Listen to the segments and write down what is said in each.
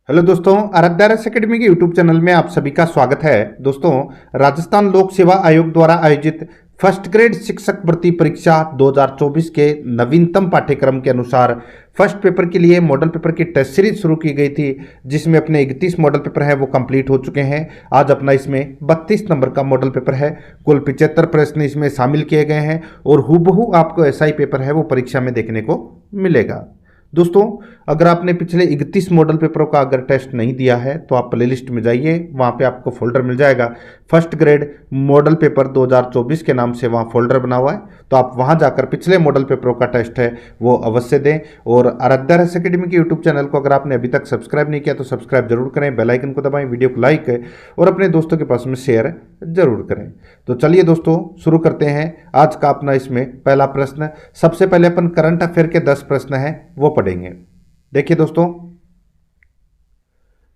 Hello दोस्तों, आराध्यारस academy के YouTube channel में आप सभी का स्वागत है। दोस्तों, राजस्थान लोक सेवा आयोग द्वारा आयोजित फर्स्ट ग्रेड शिक्षक भर्ती परीक्षा 2024 के नवीनतम पाठ्यक्रम के अनुसार फर्स्ट पेपर के लिए मॉडल पेपर की टेस्ट सीरीज शुरू की गई थी, जिसमें अपने 31 मॉडल पेपर है वो कंप्लीट हो चुके हैं। आज अपना इसमें 32 नंबर का मॉडल पेपर है। कुल 75 प्रश्न इसमें शामिल किए गए हैं और हूबहू आपको ऐसा ही पेपर है वो परीक्षा में देखने को मिलेगा। दोस्तों, अगर आपने पिछले 31 मॉडल पेपरों का अगर टेस्ट नहीं दिया है तो आप प्लेलिस्ट में जाइए, वहाँ पे आपको फोल्डर मिल जाएगा फर्स्ट ग्रेड मॉडल पेपर 2024 के नाम से वहाँ फोल्डर बना हुआ है। तो आप वहाँ जाकर पिछले मॉडल पेपरों का टेस्ट है वो अवश्य दें। और आराध्यारस एकेडमी के यूट्यूब चैनल को अगर आपने अभी तक सब्सक्राइब नहीं किया तो सब्सक्राइब जरूर करें, बेल आइकन को दबाएं, वीडियो को लाइक करें और अपने दोस्तों के पास में शेयर जरूर करें। तो चलिए दोस्तों, शुरू करते हैं आज का अपना इसमें पहला प्रश्न। सबसे पहले अपन करंट अफेयर के 10 प्रश्न हैं वो पढ़ेंगे। देखिए दोस्तों,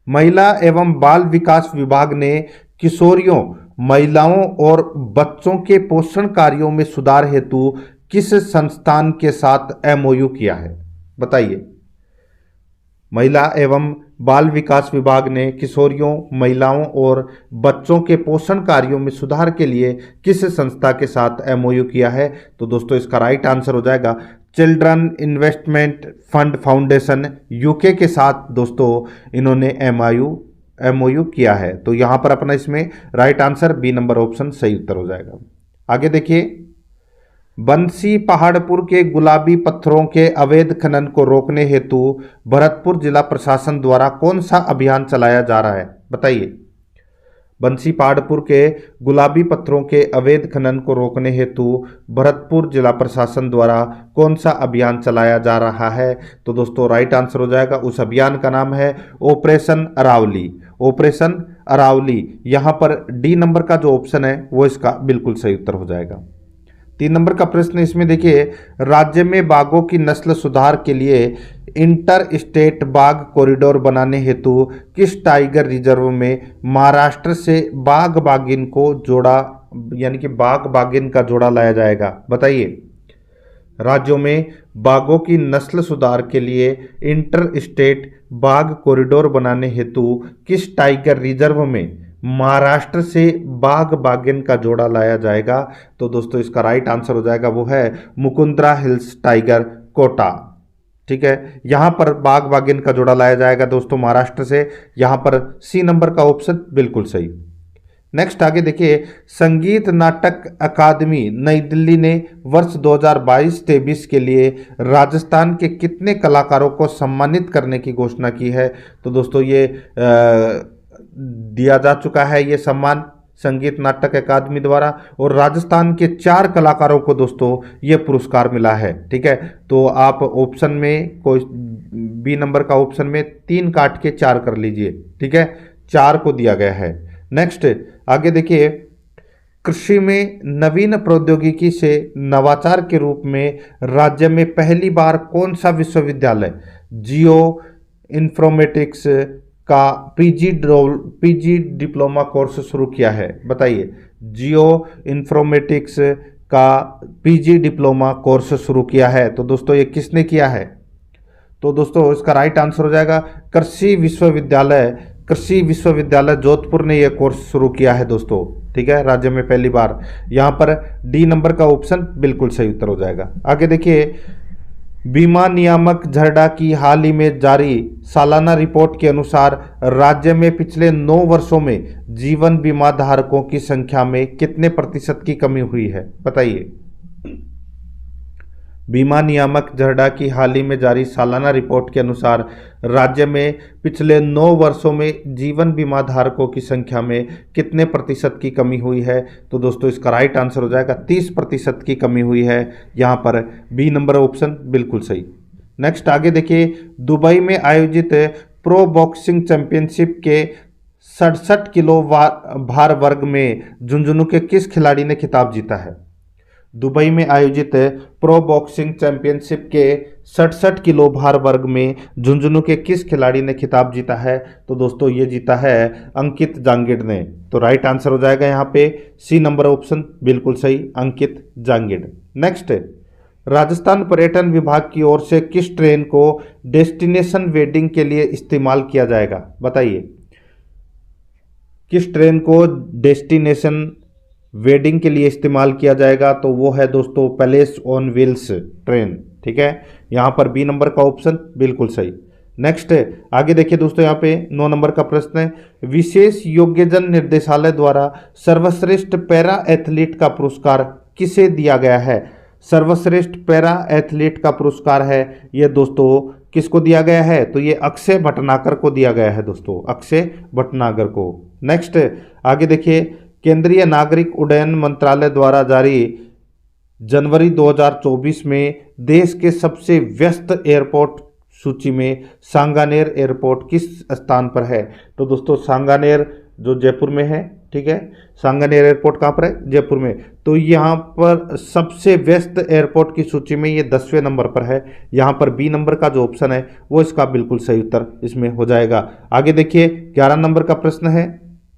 महिला एवं बाल विकास विभाग ने किशोरियों, महिलाओं और बच्चों के पोषण कार्यों में सुधार हेतु किस संस्थान के साथ एमओयू किया है? बताइए। महिला एवं बाल विकास विभाग ने किशोरियों, महिलाओं और बच्चों के पोषण कार्यों में सुधार के लिए किस संस्था के साथ एमओयू किया है? तो दोस्तों, इसका राइट आंसर हो जाएगा children investment fund foundation UK के साथ दोस्तों इन्होंने एमओयू किया है। तो यहां पर अपना इसमें right answer B number option सही उत्तर हो जाएगा। आगे देखिए, बंसी पहाड़पुर के गुलाबी पत्थरों के अवैध खनन को रोकने हेतु भरतपुर जिला प्रशासन द्वारा कौन सा अभियान चलाया जा रहा है? बताइए। बंसी पहाड़पुर के गुलाबी पत्थरों के अवैध खनन को रोकने हेतु भरतपुर जिला प्रशासन द्वारा कौन सा अभियान चलाया जा रहा है? तो दोस्तों, राइट आंसर हो जाएगा, उस अभियान का नाम है ऑपरेशन अरावली। ऑपरेशन अरावली। यहां पर डी नंबर का जो ऑप्शन है वो इसका बिल्कुल सही उत्तर हो जाएगा। 3 नंबर का प्रश्न इसमें देखिए, राज्य में बाघों की नस्ल सुधार के लिए इंटर स्टेट बाघ कॉरिडोर बनाने हेतु किस टाइगर रिजर्व में महाराष्ट्र से बाघ बाघिन को जोड़ा, यानी कि बाघ बाघिन का जोड़ा लाया जाएगा? बताइए। राज्यों में बाघों की नस्ल सुधार के लिए इंटर स्टेट बाघ कॉरिडोर बनाने हेतु किस टाइगर रिजर्व में महाराष्ट्र से बाघ बाघिन का जोड़ा लाया जाएगा? तो दोस्तों, इसका राइट आंसर हो जाएगा वो है मुकुंद्रा हिल्स टाइगर कोटा। ठीक है, यहां पर बाघ बाघिन का जोड़ा लाया जाएगा दोस्तों महाराष्ट्र से। यहां पर सी नंबर का ऑप्शन बिल्कुल सही। नेक्स्ट आगे देखिए, संगीत नाटक अकादमी नई दिल्ली ने वर्ष 2022-23 के लिए राजस्थान के कितने कलाकारों को सम्मानित करने की घोषणा की है? तो दोस्तों, ये दिया जा चुका है ये सम्मान संगीत नाटक अकादमी द्वारा, और राजस्थान के 4 कलाकारों को दोस्तों ये पुरस्कार मिला है। ठीक है, तो आप ऑप्शन में कोई बी नंबर का ऑप्शन में 3 काट के 4 कर लीजिए। ठीक है, 4 को दिया गया है। नेक्स्ट आगे देखिए, कृषि में नवीन प्रौद्योगिकी से नवाचार के रूप में राज्य में पहली बार कौन सा विश्वविद्यालय जियो इन्फॉर्मेटिक्स का पीजी डिप्लोमा कोर्स शुरू किया है? बताइए। जियो इन्फॉर्मेटिक्स का पीजी डिप्लोमा कोर्स शुरू किया है, तो दोस्तों ये किसने किया है? तो दोस्तों, इसका राइट आंसर हो जाएगा कृषि विश्वविद्यालय जोधपुर ने यह कोर्स शुरू किया है दोस्तों। ठीक है, राज्य में पहली बार। यहां पर डी नंबर का ऑप्शन बिल्कुल सही उत्तर हो जाएगा। आगे देखिए, बीमा नियामक झरडा की हाल ही में जारी सालाना रिपोर्ट के अनुसार राज्य में पिछले 9 वर्षों में जीवन बीमा धारकों की संख्या में कितने प्रतिशत की कमी हुई है? बताइए। बीमा नियामक झरडा की हाल ही में जारी सालाना रिपोर्ट के अनुसार राज्य में पिछले 9 वर्षों में जीवन बीमा धारकों की संख्या में कितने प्रतिशत की कमी हुई है? तो दोस्तों, इसका राइट आंसर हो जाएगा 30% की कमी हुई है। यहाँ पर बी नंबर ऑप्शन बिल्कुल सही। नेक्स्ट आगे देखिए, दुबई में आयोजित प्रो बॉक्सिंग चैंपियनशिप के 67 किलो भार वर्ग में झुंझुनू के किस खिलाड़ी ने खिताब जीता है? दुबई में आयोजित प्रो बॉक्सिंग चैंपियनशिप के 67 किलो भार वर्ग में झुंझुनू के किस खिलाड़ी ने खिताब जीता है? तो दोस्तों, ये जीता है अंकित जांगिड ने। तो राइट आंसर हो जाएगा यहाँ पे सी नंबर ऑप्शन बिल्कुल सही, अंकित जांगिड। नेक्स्ट, राजस्थान पर्यटन विभाग की ओर से किस ट्रेन को डेस्टिनेशन वेडिंग के लिए इस्तेमाल किया जाएगा? बताइए, किस ट्रेन को डेस्टिनेशन वेडिंग के लिए इस्तेमाल किया जाएगा? तो वो है दोस्तों पैलेस ऑन व्हील्स ट्रेन। ठीक है, यहाँ पर बी नंबर का ऑप्शन बिल्कुल सही। नेक्स्ट आगे देखिए दोस्तों, यहाँ पे 9 नंबर का प्रश्न है, विशेष योग्यजन निर्देशालय द्वारा सर्वश्रेष्ठ पैरा एथलीट का पुरस्कार किसे दिया गया है? सर्वश्रेष्ठ पैरा एथलीट का पुरस्कार है ये दोस्तों किसको दिया गया है? तो ये अक्षय भटनागर को दिया गया है दोस्तों, अक्षय भटनागर को। नेक्स्ट आगे देखिए, केंद्रीय नागरिक उड्डयन मंत्रालय द्वारा जारी जनवरी 2024 में देश के सबसे व्यस्त एयरपोर्ट सूची में सांगानेर एयरपोर्ट किस स्थान पर है? तो दोस्तों सांगानेर जो जयपुर में है, ठीक है, सांगानेर एयरपोर्ट कहाँ पर है? जयपुर में। तो यहाँ पर सबसे व्यस्त एयरपोर्ट की सूची में ये 10वें नंबर पर है। यहाँ पर बी नंबर का जो ऑप्शन है वो इसका बिल्कुल सही उत्तर इसमें हो जाएगा। आगे देखिए 11 नंबर का प्रश्न है,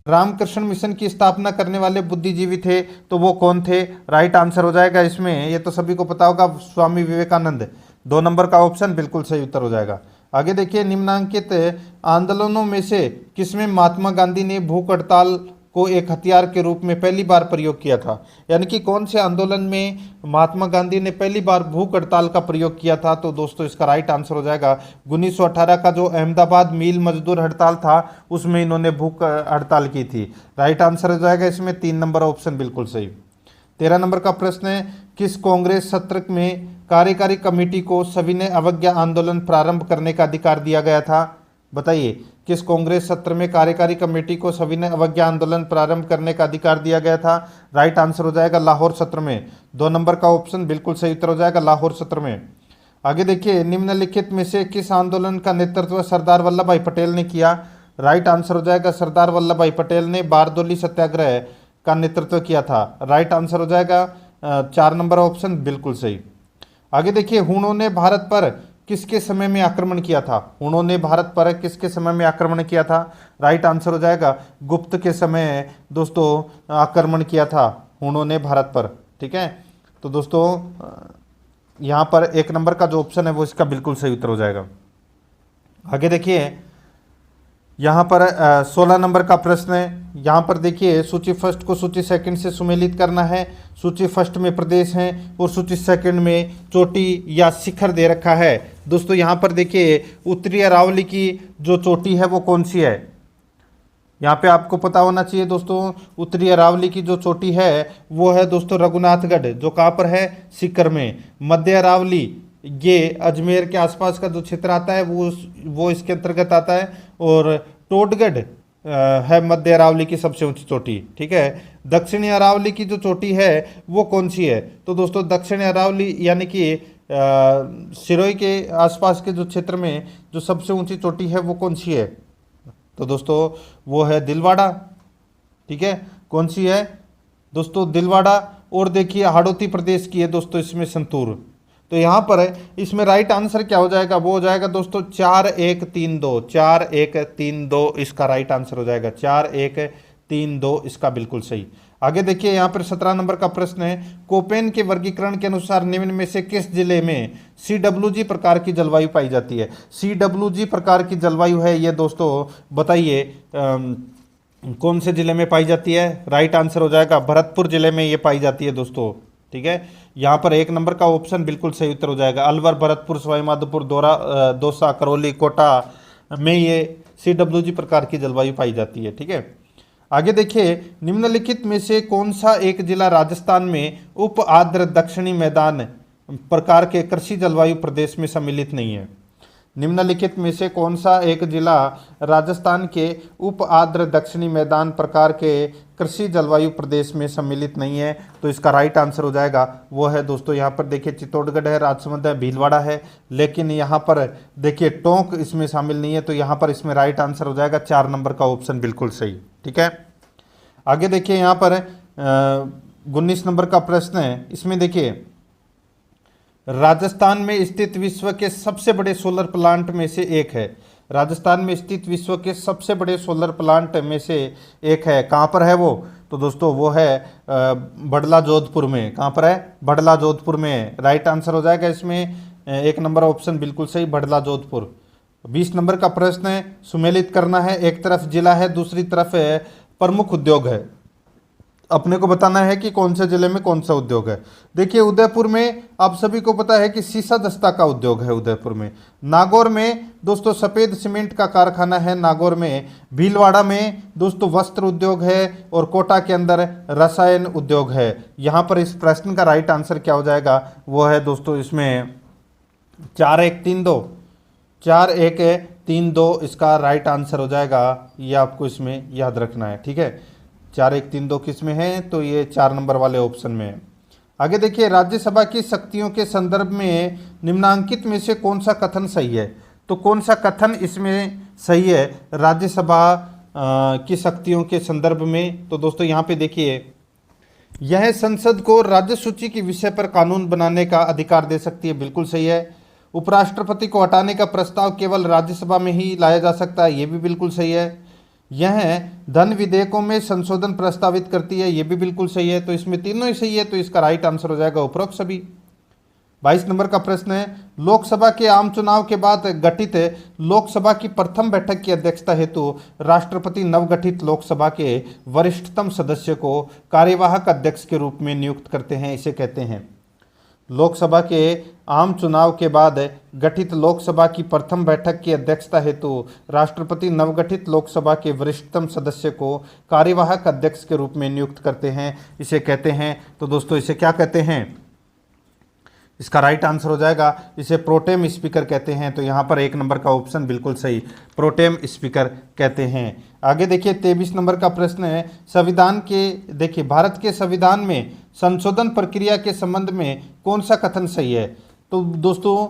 रामकृष्ण मिशन की स्थापना करने वाले बुद्धिजीवी थे तो वो कौन थे? राइट आंसर हो जाएगा इसमें, ये तो सभी को पता होगा, स्वामी विवेकानंद। 2 नंबर का ऑप्शन बिल्कुल सही उत्तर हो जाएगा। आगे देखिए, निम्नांकित आंदोलनों में से किसमें महात्मा गांधी ने भूख हड़ताल को एक हथियार के रूप में पहली बार प्रयोग किया था? यानी कि कौन से आंदोलन में महात्मा गांधी ने पहली बार भूख हड़ताल का प्रयोग किया था? तो दोस्तों इसका राइट आंसर हो जाएगा 1918 का जो अहमदाबाद मील मजदूर हड़ताल था उसमें इन्होंने भूख हड़ताल की थी। राइट आंसर हो जाएगा इसमें 3 नंबर ऑप्शन बिल्कुल सही। 13 नंबर का प्रश्न है, किस कांग्रेस सत्र में कार्यकारी कमेटी को सविनय अवज्ञा आंदोलन प्रारंभ करने का अधिकार दिया गया था? बताइए, किस कांग्रेस सत्र में कार्यकारी कमेटी को सविनय अवज्ञा आंदोलन प्रारंभ करने का अधिकार दिया गया था? राइट आंसर हो जाएगा लाहौर सत्र में। 2 नंबर का ऑप्शन बिल्कुल सही उत्तर हो जाएगा लाहौर सत्र में। आगे देखिए, निम्नलिखित में से किस आंदोलन का नेतृत्व सरदार वल्लभ भाई पटेल ने किया? राइट आंसर हो जाएगा सरदार वल्लभ भाई पटेल ने बारदोली सत्याग्रह का नेतृत्व किया था। राइट आंसर हो जाएगा 4 नंबर ऑप्शन बिल्कुल सही। आगे देखिए, हुणों ने भारत पर किसके समय में आक्रमण किया था? हुणों ने भारत पर किसके समय में आक्रमण किया था? राइट आंसर हो जाएगा गुप्त के समय दोस्तों आक्रमण किया था हुणों ने भारत पर। ठीक है, तो दोस्तों यहाँ पर 1 नंबर का जो ऑप्शन है वो इसका बिल्कुल सही उत्तर हो जाएगा। आगे देखिए, यहाँ पर 16 नंबर का प्रश्न है। यहाँ पर देखिए, सूची फर्स्ट को सूची सेकंड से सुमेलित करना है। सूची फर्स्ट में प्रदेश हैं और सूची सेकंड में चोटी या शिखर दे रखा है। दोस्तों यहाँ पर देखिए, उत्तरी अरावली की जो चोटी है वो कौन सी है? यहाँ पे आपको पता होना चाहिए दोस्तों, उत्तरी अरावली की जो चोटी है वो है दोस्तों रघुनाथगढ़, जो कहाँ पर है? सीकर में। मध्य अरावली ये अजमेर के आसपास का जो क्षेत्र आता है वो इसके अंतर्गत आता है। और टोडगढ़ है मध्य अरावली की सबसे ऊंची चोटी। ठीक है, दक्षिणी अरावली की जो चोटी है वो कौन सी है? तो दोस्तों दक्षिणी अरावली यानी कि सिरोही के आसपास के जो क्षेत्र में जो सबसे ऊंची चोटी है वो कौन सी है? तो दोस्तों वो है दिलवाड़ा। ठीक है, कौन सी है दोस्तों? दिलवाड़ा। और देखिए हाड़ौती प्रदेश की है दोस्तों इसमें संतूर। तो यहाँ पर इसमें राइट आंसर क्या हो जाएगा? वो हो जाएगा दोस्तों 4132। 4132 इसका राइट आंसर हो जाएगा। 4132 इसका बिल्कुल सही। आगे देखिए, यहाँ पर 17 नंबर का प्रश्न है, कोपेन के वर्गीकरण के अनुसार निम्न में से किस जिले में CWG प्रकार की जलवायु पाई जाती है? CWG प्रकार की जलवायु है ये दोस्तों, बताइए कौन से जिले में पाई जाती है? राइट आंसर हो जाएगा भरतपुर जिले में ये पाई जाती है दोस्तों। ठीक है, यहाँ पर 1 नंबर का ऑप्शन बिल्कुल सही उत्तर हो जाएगा। अलवर, भरतपुर, सवाईमाधोपुर, दौसा, करौली, कोटा में ये CWG प्रकार की जलवायु पाई जाती है। ठीक है, आगे देखिए, निम्नलिखित में से कौन सा एक जिला राजस्थान में उप आर्द्र दक्षिणी मैदान प्रकार के कृषि जलवायु प्रदेश में सम्मिलित नहीं है? निम्नलिखित में से कौन सा एक जिला राजस्थान के उप आर्द्र दक्षिणी मैदान प्रकार के कृषि जलवायु प्रदेश में सम्मिलित नहीं है? तो इसका राइट आंसर हो जाएगा वो है दोस्तों, यहाँ पर देखिए चित्तौड़गढ़ है, राजसमंद है, भीलवाड़ा है, लेकिन यहाँ पर देखिए टोंक इसमें शामिल नहीं है। तो यहाँ पर इसमें राइट आंसर हो जाएगा 4 नंबर का ऑप्शन बिल्कुल सही। ठीक है, आगे देखिए, यहाँ पर 19 नंबर का प्रश्न है। इसमें देखिए, राजस्थान में स्थित विश्व के सबसे बड़े सोलर प्लांट में से एक है। राजस्थान में स्थित विश्व के सबसे बड़े सोलर प्लांट में से एक है। कहाँ पर है वो? तो दोस्तों वो है बड़ला जोधपुर में। कहाँ पर है? बड़ला जोधपुर में। राइट आंसर हो जाएगा इसमें 1 नंबर ऑप्शन बिल्कुल सही, बड़ला जोधपुर। 20 नंबर का प्रश्न है, सुमेलित करना है। एक तरफ जिला है, दूसरी तरफ प्रमुख उद्योग है। अपने को बताना है कि कौन से जिले में कौन सा उद्योग है। देखिए उदयपुर में आप सभी को पता है कि सीसा दस्ता का उद्योग है उदयपुर में। नागौर में दोस्तों सफ़ेद सीमेंट का कारखाना है नागौर में। भीलवाड़ा में दोस्तों वस्त्र उद्योग है और कोटा के अंदर रसायन उद्योग है। यहाँ पर इस प्रश्न का राइट आंसर क्या हो जाएगा? वो है दोस्तों इसमें 4132, 4132 इसका राइट आंसर हो जाएगा। ये आपको इसमें याद रखना है, ठीक है। 4132 किस में है? तो ये 4 नंबर वाले ऑप्शन में है। आगे देखिए, राज्यसभा की शक्तियों के संदर्भ में निम्नांकित में से कौन सा कथन सही है? तो कौन सा कथन इसमें सही है राज्यसभा की शक्तियों के संदर्भ में? तो दोस्तों यहाँ पे देखिए, यह संसद को राज्य सूची के विषय पर कानून बनाने का अधिकार दे सकती है, बिल्कुल सही है। उपराष्ट्रपति को हटाने का प्रस्ताव केवल राज्यसभा में ही लाया जा सकता है, ये भी बिल्कुल सही है। यह धन विधेयकों में संशोधन प्रस्तावित करती है, ये भी बिल्कुल सही है। तो इसमें तीनों ही सही है, तो इसका राइट आंसर हो जाएगा उपरोक्त सभी। 22 नंबर का प्रश्न है, लोकसभा के आम चुनाव के बाद गठित लोकसभा की प्रथम बैठक की अध्यक्षता हेतु राष्ट्रपति नवगठित लोकसभा के वरिष्ठतम सदस्य को कार्यवाहक अध्यक्ष के रूप में नियुक्त करते हैं, इसे कहते हैं। लोकसभा के आम चुनाव के बाद गठित लोकसभा की प्रथम बैठक की अध्यक्षता हेतु राष्ट्रपति नवगठित लोकसभा के वरिष्ठतम सदस्य को कार्यवाहक अध्यक्ष के रूप में नियुक्त करते हैं, इसे कहते हैं। तो दोस्तों इसे क्या कहते हैं? इसका राइट आंसर हो जाएगा, इसे प्रोटेम स्पीकर कहते हैं। तो यहाँ पर 1 नंबर का ऑप्शन बिल्कुल सही, प्रोटेम स्पीकर कहते हैं। आगे देखिए 23 नंबर का प्रश्न है, संविधान के देखिए भारत के संविधान में संशोधन प्रक्रिया के संबंध में कौन सा कथन सही है? तो दोस्तों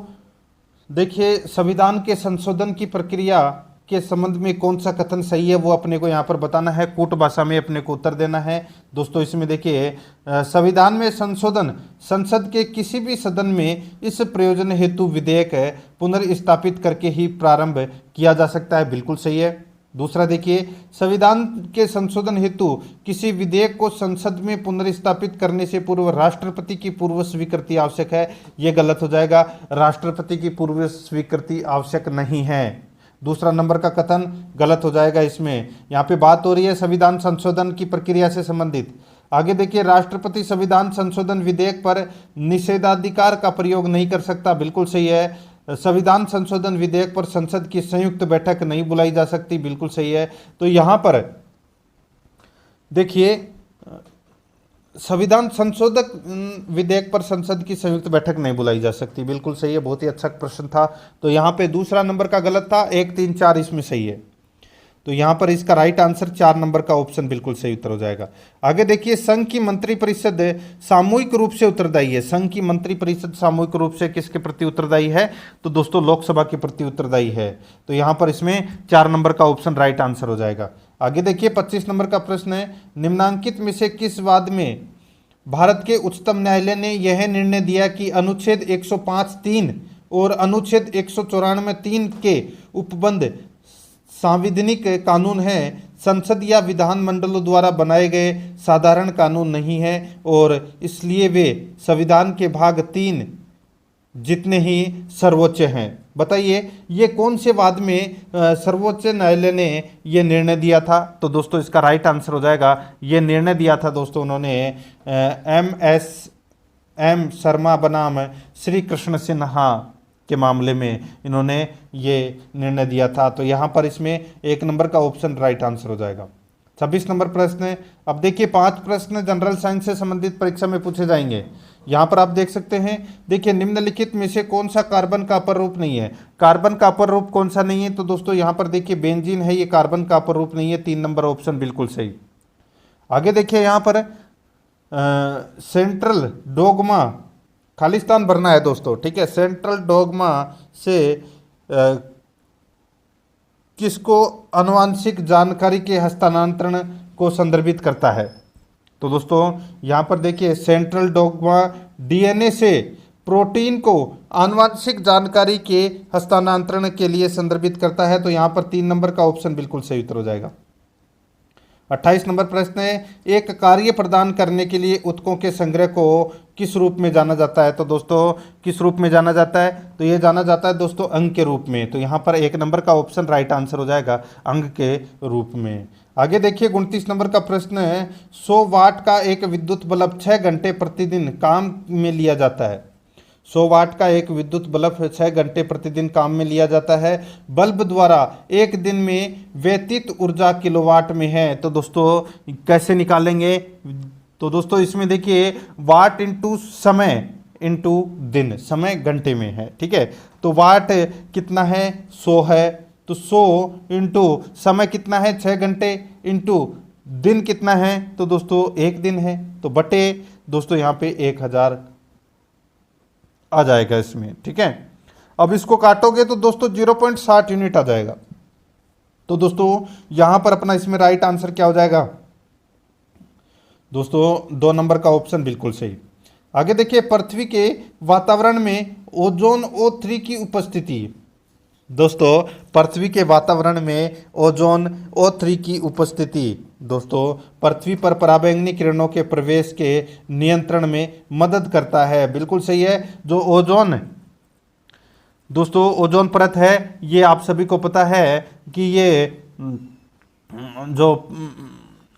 देखिए संविधान के संशोधन की प्रक्रिया के संबंध में कौन सा कथन सही है वो अपने को यहाँ पर बताना है, कूट भाषा में अपने को उत्तर देना है। दोस्तों इसमें देखिए संविधान में संशोधन संसद के किसी भी सदन में इस प्रयोजन हेतु विधेयक पुनर्स्थापित करके ही प्रारंभ किया जा सकता है, बिल्कुल सही है। दूसरा देखिए, संविधान के संशोधन हेतु किसी विधेयक को संसद में पुनर्स्थापित करने से पूर्व राष्ट्रपति की पूर्व स्वीकृति आवश्यक है, ये गलत हो जाएगा। राष्ट्रपति की पूर्व स्वीकृति आवश्यक नहीं है। दूसरा नंबर का कथन गलत हो जाएगा। इसमें यहाँ पे बात हो रही है संविधान संशोधन की प्रक्रिया से संबंधित। आगे देखिए, राष्ट्रपति संविधान संशोधन विधेयक पर निषेधाधिकार का प्रयोग नहीं कर सकता, बिल्कुल सही है। संविधान संशोधन विधेयक पर संसद की संयुक्त बैठक नहीं बुलाई जा सकती, बिल्कुल सही है। तो यहाँ पर देखिए संविधान संशोधक विधेयक पर संसद की संयुक्त बैठक नहीं बुलाई जा सकती, बिल्कुल सही है। बहुत ही अच्छा प्रश्न था। तो यहाँ पे दूसरा नंबर का गलत था, 1, 3, 4 इसमें सही है। तो यहाँ पर इसका राइट आंसर 4 नंबर का ऑप्शन बिल्कुल सही उत्तर हो जाएगा। आगे देखिए, संघ की मंत्रिपरिषद सामूहिक रूप से उत्तरदायी है। संघ की मंत्रिपरिषद सामूहिक रूप से किसके प्रति उत्तरदायी है? तो दोस्तों लोकसभा के प्रति उत्तरदायी है। तो यहाँ पर इसमें 4 नंबर का ऑप्शन राइट आंसर हो जाएगा। आगे देखिए 25 नंबर का प्रश्न है, निम्नांकित में से किस वाद में भारत के उच्चतम न्यायालय ने यह निर्णय दिया कि अनुच्छेद 105(3) और अनुच्छेद 194(3) के उपबंध सांविधानिक कानून है, संसद या विधानमंडलों द्वारा बनाए गए साधारण कानून नहीं है और इसलिए वे संविधान के भाग 3 जितने ही सर्वोच्च हैं? बताइए ये कौन से वाद में सर्वोच्च न्यायालय ने ये निर्णय दिया था? तो दोस्तों इसका राइट आंसर हो जाएगा, ये निर्णय दिया था दोस्तों उन्होंने M शर्मा बनाम श्री कृष्ण सिन्हा के मामले में इन्होंने ये निर्णय दिया था। तो यहाँ पर इसमें 1 नंबर का ऑप्शन राइट आंसर हो जाएगा। 26 नंबर प्रश्न है, अब देखिए 5 प्रश्न जनरल साइंस से संबंधित परीक्षा में पूछे जाएंगे। यहाँ पर आप देख सकते हैं, देखिए निम्नलिखित में से कौन सा कार्बन का अपर रूप नहीं है? कार्बन का अपर रूप कौन सा नहीं है? तो दोस्तों यहाँ पर देखिए बेंजीन है, ये कार्बन का अपर रूप नहीं है। 3 नंबर ऑप्शन बिल्कुल सही। आगे देखिए यहाँ पर सेंट्रल डोगमा, खालिस्तान भरना है दोस्तों, ठीक है। सेंट्रल डोगमा से किसको आनुवांशिक जानकारी के हस्तांतरण को संदर्भित करता है? तो दोस्तों यहाँ पर देखिए सेंट्रल डोगमा डीएनए से प्रोटीन को आनुवांशिक जानकारी के हस्तांतरण के लिए संदर्भित करता है। तो यहाँ पर 3 नंबर का ऑप्शन बिल्कुल सही उत्तर हो जाएगा। 28 नंबर प्रश्न है, एक कार्य प्रदान करने के लिए ऊतकों के संग्रह को किस रूप में जाना जाता है? तो दोस्तों किस रूप में जाना जाता है? तो ये जाना जाता है दोस्तों अंग के रूप में। तो यहाँ पर 1 नंबर का ऑप्शन राइट आंसर हो जाएगा, अंग के रूप में। आगे देखिए 29 नंबर का प्रश्न है, 100 वाट का एक विद्युत बल्ब 6 घंटे प्रतिदिन काम में लिया जाता है। 100 वाट का एक विद्युत बल्ब 6 घंटे प्रतिदिन काम में लिया जाता है। बल्ब द्वारा एक दिन में व्यतीत ऊर्जा किलोवाट में है। तो दोस्तों कैसे निकालेंगे? तो दोस्तों इसमें देखिए वाट इंटू समय इंटू दिन, समय घंटे में है, ठीक है। तो वाट कितना है? 100 है, तो 100 इंटू समय कितना है? 6 घंटे, इंटू दिन कितना है? तो दोस्तों 1 दिन है, तो बटे दोस्तों यहाँ पे 1000 आ जाएगा इसमें, ठीक है। अब इसको काटोगे तो दोस्तों 0.60 यूनिट आ जाएगा। तो दोस्तों यहां पर अपना इसमें राइट आंसर क्या हो जाएगा? दोस्तों 2 नंबर का ऑप्शन बिल्कुल सही। आगे देखिए पृथ्वी के वातावरण में ओजोन O3 की उपस्थिति। दोस्तों पृथ्वी के वातावरण में ओजोन O3 की उपस्थिति दोस्तों पृथ्वी पर पराबैंगनी किरणों के प्रवेश के नियंत्रण में मदद करता है। बिल्कुल सही है। जो ओजोन दोस्तों ओजोन परत है, ये आप सभी को पता है कि ये जो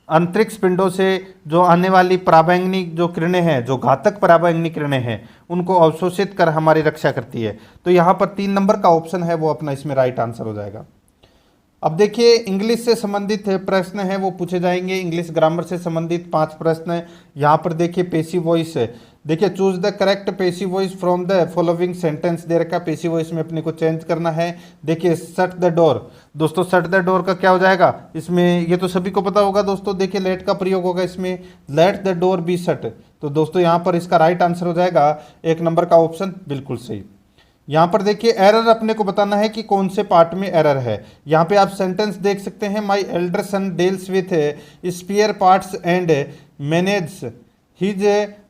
अंतरिक्ष पिंडों से जो आने वाली पराबैंगनी जो किरणें हैं, जो घातक पराबैंगनी किरणें हैं, उनको अवशोषित कर हमारी रक्षा करती है। तो यहाँ पर 3 नंबर का ऑप्शन है वो अपना इसमें राइट आंसर हो जाएगा। अब देखिए इंग्लिश से संबंधित प्रश्न है वो पूछे जाएंगे। इंग्लिश ग्रामर से संबंधित 5 प्रश्न है। यहाँ पर देखिए पेसिव वॉइस है, देखिए choose the correct passive voice from the following sentence दे रखा है। पेसिव वॉइस में अपने को चेंज करना है। देखिए शट द डोर, दोस्तों शट द डोर का क्या हो जाएगा इसमें? ये तो सभी को पता होगा दोस्तों। देखिए लेट का प्रयोग होगा इसमें, let the door be shut. तो दोस्तों यहाँ पर इसका राइट आंसर हो जाएगा 1 नंबर का ऑप्शन बिल्कुल सही। यहाँ पर देखिए एरर अपने को बताना है कि कौन से पार्ट में एरर है। यहाँ पे आप सेंटेंस देख सकते हैं, my elder son deals with spare parts and manage his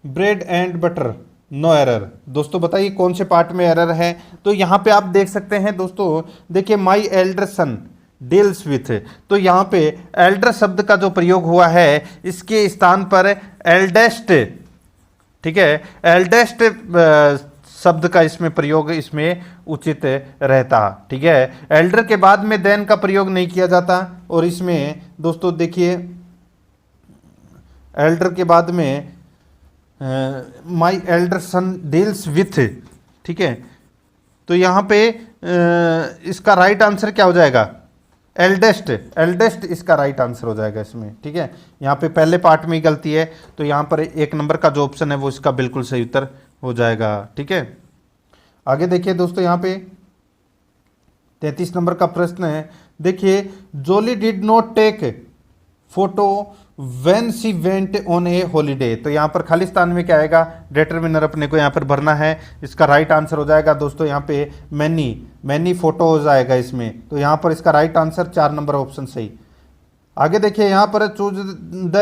bread and butter, no error. दोस्तों बताइए कौन से पार्ट में एरर है? तो यहाँ पे आप देख सकते हैं दोस्तों, देखिए माई एल्डर सन डील्स विथ, तो यहाँ पे एल्डर शब्द का जो प्रयोग हुआ है इसके स्थान पर एल्डेस्ट, ठीक है, एल्डेस्ट शब्द का इसमें प्रयोग इसमें उचित रहता, ठीक है। एल्डर के बाद में देन का प्रयोग नहीं किया जाता। और इसमें दोस्तों देखिए एल्डर के बाद में माई एल्डर सन डील्स विथ, ठीक है। तो यहाँ पे इसका राइट आंसर क्या हो जाएगा? एल्डेस्ट, एल्डेस्ट इसका राइट आंसर हो जाएगा इसमें, ठीक है। यहाँ पे पहले पार्ट में ही गलती है, तो यहाँ पर 1 नंबर का जो ऑप्शन है वो इसका बिल्कुल सही उत्तर हो जाएगा, ठीक है। आगे देखिए दोस्तों यहाँ पे 33 नंबर का प्रश्न है। देखिए Jolly did not take photo when she went on a holiday. तो यहाँ पर खालिस्तान में क्या आएगा? डिटरमिनर अपने को यहाँ पर भरना है। इसका राइट आंसर हो जाएगा दोस्तों यहाँ पे मैनी फोटोज आएगा इसमें। तो यहाँ पर इसका राइट आंसर 4 नंबर ऑप्शन सही। आगे देखिए यहाँ पर choose the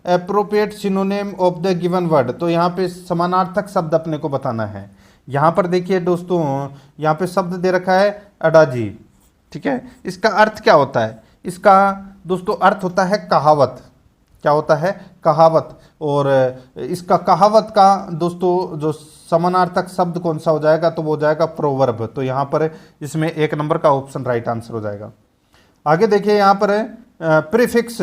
appropriate synonym of the given word. तो यहाँ पे समानार्थक शब्द अपने को बताना है। यहाँ पर देखिए दोस्तों यहाँ पे शब्द दे रखा है अडाजी, ठीक है। इसका अर्थ क्या होता है? इसका दोस्तों अर्थ होता है कहावत। क्या होता है? कहावत। और इसका कहावत का दोस्तों जो समानार्थक शब्द कौन सा हो जाएगा? तो वो हो जाएगा प्रोवर्ब। तो यहाँ पर इसमें 1 नंबर का ऑप्शन राइट आंसर हो जाएगा। आगे देखिए यहाँ पर प्रीफिक्स,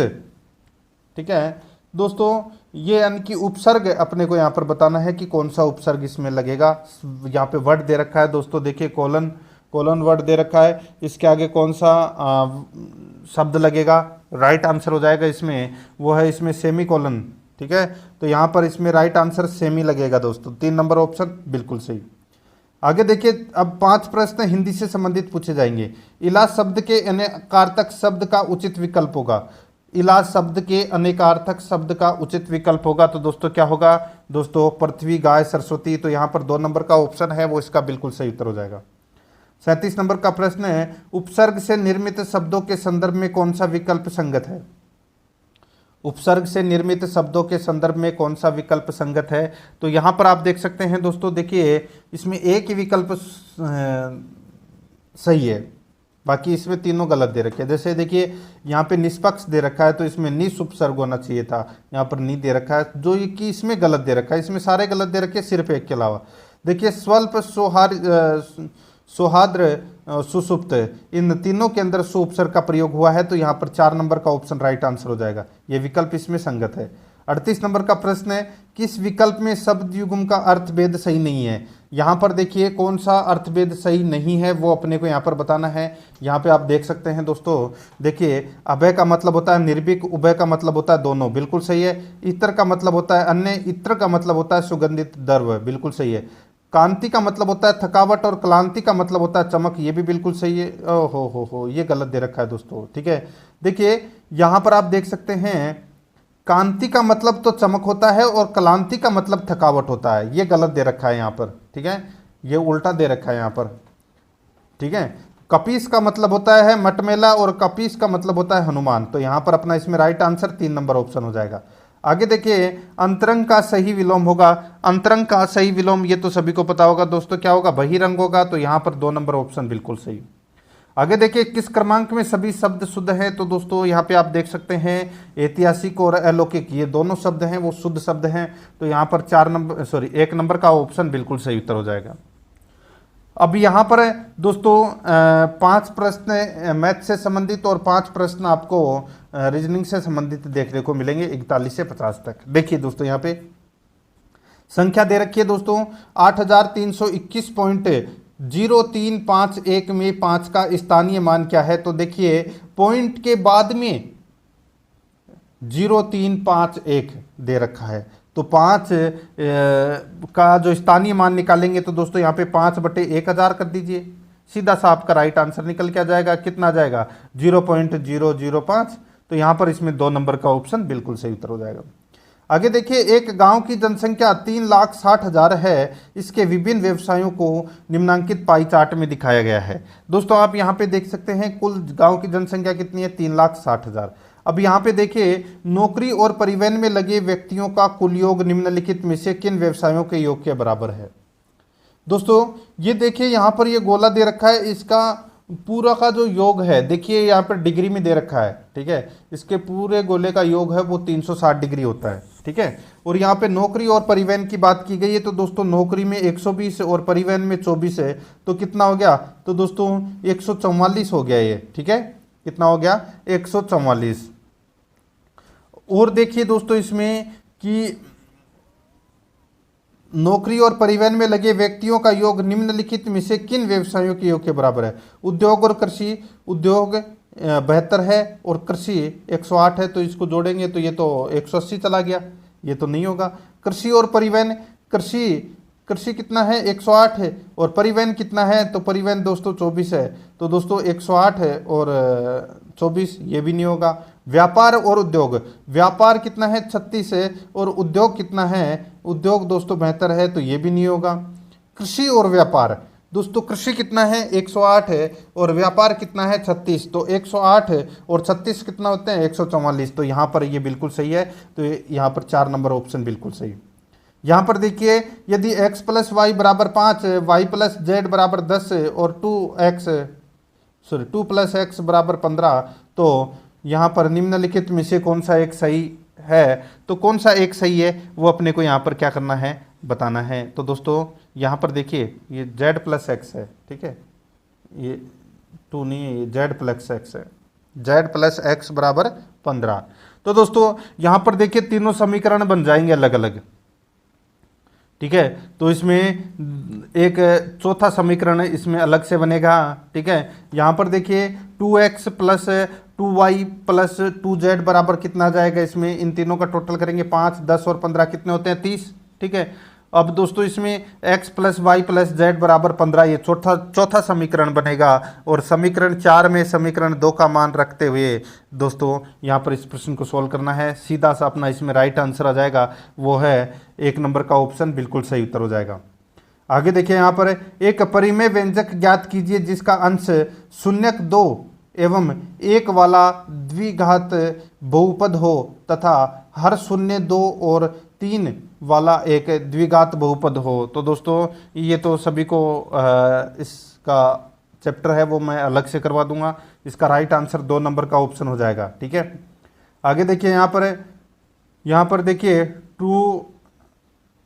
ठीक है दोस्तों, ये यानी कि उपसर्ग अपने को यहाँ पर बताना है कि कौन सा उपसर्ग इसमें लगेगा। यहाँ पे वर्ड दे रखा है दोस्तों, देखिए कोलन वर्ड दे रखा है, इसके आगे कौन सा शब्द लगेगा? राइट आंसर हो जाएगा इसमें वो है इसमें सेमी कोलन, ठीक है। तो यहाँ पर इसमें राइट आंसर सेमी लगेगा दोस्तों। 3 नंबर ऑप्शन बिल्कुल सही। आगे देखिए अब 5 प्रश्न हिंदी से संबंधित पूछे जाएंगे। इलाज शब्द के अनेकार्थक शब्द का उचित विकल्प होगा। इलाज शब्द के अनेकार्थक शब्द का उचित विकल्प होगा। तो दोस्तों क्या होगा? दोस्तों पृथ्वी, गाय, सरस्वती। तो यहाँ पर 2 नंबर का ऑप्शन है वो इसका बिल्कुल सही उत्तर हो जाएगा। 37 नंबर का प्रश्न है उपसर्ग से निर्मित शब्दों के संदर्भ में कौन सा विकल्प संगत है? उपसर्ग से निर्मित शब्दों के संदर्भ में कौन सा विकल्प संगत है? तो यहाँ पर आप देख सकते हैं दोस्तों, देखिए इसमें एक ही विकल्प सही है, बाकी इसमें तीनों गलत दे रखे हैं। जैसे देखिए यहाँ पे निष्पक्ष दे रखा है तो इसमें निसुपसर्ग होना चाहिए था, यहाँ पर नहीं दे रखा है, जो कि इसमें गलत दे रखा है। इसमें सारे गलत दे रखे हैं सिर्फ एक के अलावा। देखिए स्वल्प सौहार्द्र सुसुप्त, इन तीनों के अंदर सु उपसर्ग का प्रयोग हुआ है, तो यहाँ पर 4 नंबर का ऑप्शन राइट आंसर हो जाएगा। ये विकल्प इसमें संगत है। 38 नंबर का प्रश्न है, किस विकल्प में शब्द युग्म का अर्थभेद सही नहीं है। यहाँ पर देखिए कौन सा अर्थभेद सही नहीं है वो अपने को यहाँ पर बताना है। यहाँ पे आप देख सकते हैं दोस्तों, देखिए अभय का मतलब होता है निर्भीक, उभय का मतलब होता है दोनों, बिल्कुल सही है। इत्र का मतलब होता है अन्य, इत्र का मतलब होता है सुगंधित द्रव्य, बिल्कुल सही है। कांति का मतलब होता है थकावट और क्लांति का मतलब होता है चमक, ये भी बिल्कुल सही है। हो ये गलत दे रखा है दोस्तों, ठीक है। देखिए यहाँ पर आप देख सकते हैं कांति का मतलब तो चमक होता है और क्लांति का मतलब थकावट होता है, ये गलत दे रखा है यहाँ पर, ठीक है, ये उल्टा दे रखा है यहाँ पर, ठीक है। कपीस का मतलब होता है मटमेला और कपीस का मतलब होता है हनुमान, तो यहाँ पर अपना इसमें राइट आंसर 3 नंबर ऑप्शन हो जाएगा। आगे देखिए अंतरंग का सही विलोम होगा, अंतरंग का सही विलोम ये तो सभी को पता होगा दोस्तों, क्या होगा, बहिरंग होगा, तो यहाँ पर 2 नंबर ऑप्शन बिल्कुल सही। आगे देखिए किस क्रमांक में सभी शब्द शुद्ध हैं, तो दोस्तों यहाँ पे आप देख सकते हैं ऐतिहासिक और अलौकिक ये दोनों शब्द हैं वो शुद्ध शब्द हैं, तो यहाँ पर 1 नंबर का ऑप्शन बिल्कुल सही उत्तर हो जाएगा। अब यहाँ पर दोस्तों 5 प्रश्न मैथ से संबंधित और 5 प्रश्न आपको रीजनिंग से संबंधित देखने को मिलेंगे 41 से 50 तक। देखिए दोस्तों यहाँ पे संख्या दे रखी है दोस्तों 8321.0351 में 5 का स्थानीय मान क्या है, तो देखिए पॉइंट के बाद में 0351 दे रखा है, तो 5 का जो स्थानीय मान निकालेंगे तो दोस्तों यहाँ पे 5/1000 कर दीजिए, सीधा सा आपका राइट आंसर निकल के आ जाएगा। कितना आ जाएगा 0.005, तो यहाँ पर इसमें 2 नंबर का ऑप्शन बिल्कुल सही उत्तर हो जाएगा। आगे देखिए एक गांव की जनसंख्या 3,60,000 है, इसके विभिन्न व्यवसायों को निम्नांकित पाई चार्ट में दिखाया गया है। दोस्तों आप यहाँ पे देख सकते हैं कुल गांव की जनसंख्या कितनी है 3,60,000। अब यहाँ पे देखिए नौकरी और परिवहन में लगे व्यक्तियों का कुल योग निम्नलिखित में से किन व्यवसायों के योग के बराबर है। दोस्तों ये देखिए यहाँ पर ये गोला दे रखा है, इसका पूरा का जो योग है देखिए यहाँ पर डिग्री में दे रखा है, ठीक है, इसके पूरे गोले का योग है वो 360 डिग्री होता है, ठीक है। और यहाँ पे नौकरी और परिवहन की बात की गई है, तो दोस्तों नौकरी में 120 और परिवहन में 24 है, तो कितना हो गया, तो दोस्तों 144 हो गया ये, ठीक है, कितना हो गया 144। और देखिए दोस्तों इसमें कि नौकरी और परिवहन में लगे व्यक्तियों का योग निम्नलिखित में से किन व्यवसायों के योग के बराबर है। उद्योग और कृषि, उद्योग 72 है और कृषि 108 है, तो इसको जोड़ेंगे तो ये तो 180 चला गया, ये तो नहीं होगा। कृषि और परिवहन, कृषि कितना है 108 है और परिवहन कितना है, तो परिवहन दोस्तों 24 है, तो दोस्तों 108 है और 24, ये भी नहीं होगा। व्यापार और उद्योग, व्यापार कितना है 36 है और उद्योग कितना है, उद्योग दोस्तों 72 है, तो ये भी नहीं होगा। कृषि और व्यापार, दोस्तों कृषि कितना है 108 है और व्यापार कितना है 36, तो 108 है और 36 कितना होते हैं 144, तो यहाँ पर ये बिल्कुल सही है, तो यहाँ पर 4 नंबर ऑप्शन बिल्कुल सही। यहाँ पर देखिए यदि x + y = 5, y + z = 10 और 2 + x = 15, तो यहाँ पर निम्नलिखित में से कौन सा एक सही है, तो कौन सा एक सही है वो अपने को यहाँ पर क्या करना है बताना है। तो दोस्तों यहाँ पर देखिए ये z + x है, ठीक है, ये 2 नहीं है, ये z + x है, z + x = 15। तो दोस्तों यहाँ पर देखिए तीनों समीकरण बन जाएंगे अलग अलग, ठीक है, तो इसमें एक चौथा समीकरण इसमें अलग से बनेगा, ठीक है। यहाँ पर देखिए 2x + 2y + 2z बराबर कितना आ जाएगा, इसमें इन तीनों का टोटल करेंगे 5, 10 और 15 कितने होते हैं 30, ठीक है। अब दोस्तों इसमें x + y + z = 15 ये चौथा समीकरण बनेगा और समीकरण 4 में समीकरण 2 का मान रखते हुए दोस्तों यहाँ पर इस प्रश्न को सॉल्व करना है। सीधा सा अपना इसमें राइट आंसर आ जाएगा, वो है 1 नंबर का ऑप्शन बिल्कुल सही उत्तर हो जाएगा। आगे देखिए यहाँ पर एक परिमेय व्यंजक ज्ञात कीजिए जिसका अंश 0, 2 एवं 1 वाला द्विघात बहुपद हो तथा हर 0, 2 और 3 वाला एक द्विघात बहुपद हो। तो दोस्तों ये तो सभी को इसका चैप्टर है वो मैं अलग से करवा दूंगा। इसका राइट आंसर 2 नंबर का ऑप्शन हो जाएगा। ठीक है, आगे देखिए यहाँ पर देखिए 2